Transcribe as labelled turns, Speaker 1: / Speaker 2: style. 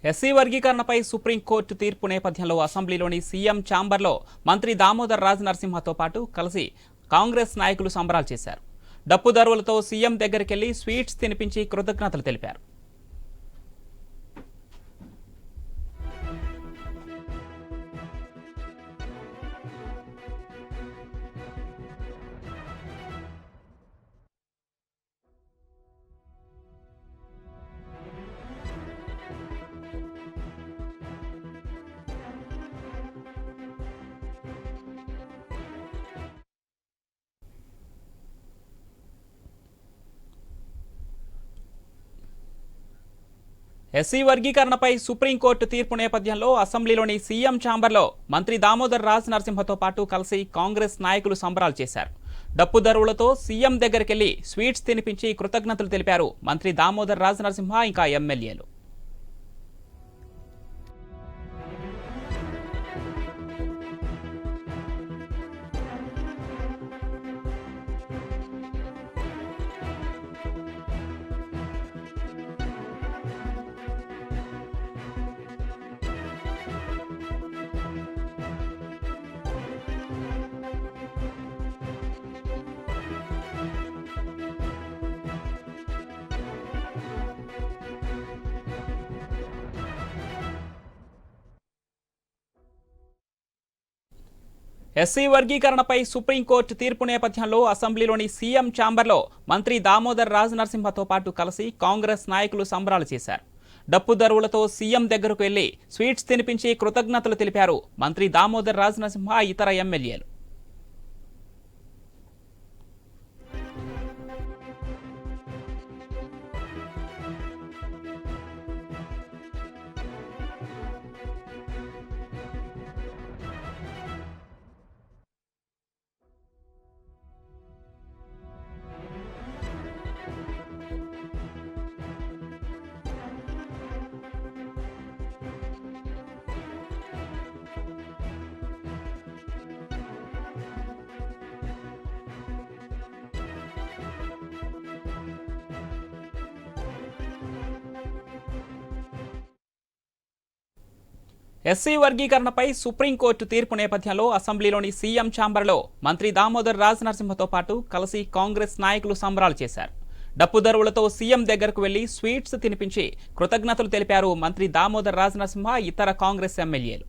Speaker 1: SC వర్గీకరణపై supreme court తీర్పు నేపథ్యంలో అసెంబ్లీలోని CM ఛాంబర్లో మంత్రి దామోదర్ రాజ్ నరసింహతో పాటు కలిసి కాంగ్రెస్ నాయకులు సంబరాలు చేశారు. డప్పు దరువులతో సీఎం దగ్గరికెళ్లి స్వీట్స్ తినిపించి కృతజ్ఞతలు తెలిపారు. ఎస్సీ వర్గీకరణపై సుప్రీంకోర్టు తీర్పు నేపథ్యంలో అసెంబ్లీలోని సీఎం ఛాంబర్లో మంత్రి దామోదర్ రాజ్ నరసింహతో పాటు కలిసి కాంగ్రెస్ నాయకులు సంబరాలు చేశారు. డప్పు దరువులతో సీఎం దగ్గరికెళ్లి స్వీట్స్ తినిపించి కృతజ్ఞతలు తెలిపారు మంత్రి దామోదర్ రాజ్ నరసింహ ఇంకా ఎమ్మెల్యేలు. ఎస్సీ వర్గీకరణపై సుప్రీంకోర్టు తీర్పు నేపథ్యంలో అసెంబ్లీలోని సీఎం ఛాంబర్లో మంత్రి దామోదర్ రాజ్ నరసింహతో పాటు కలిసి కాంగ్రెస్ నాయకులు సంబరాలు చేశారు. డప్పు దరువులతో సీఎం దగ్గరకు వెళ్లి స్వీట్స్ తినిపించి కృతజ్ఞతలు తెలిపారు మంత్రి దామోదర్ రాజ్ నరసింహ ఇతర ఎమ్మెల్యేలు. ఎస్సీ వర్గీకరణపై సుప్రీంకోర్టు తీర్పు నేపథ్యంలో అసెంబ్లీలోని సీఎం ఛాంబర్లో మంత్రి దామోదర్ రాజ్ నరసింహతో పాటు కలిసి కాంగ్రెస్ నాయకులు సంబరాలు చేశారు. డప్పు దరువులతో సీఎం దగ్గరకు వెళ్లి స్వీట్స్ తినిపించి కృతజ్ఞతలు తెలిపారు మంత్రి దామోదర్ రాజ్ నరసింహ ఇతర కాంగ్రెస్ ఎమ్మెల్యేలు.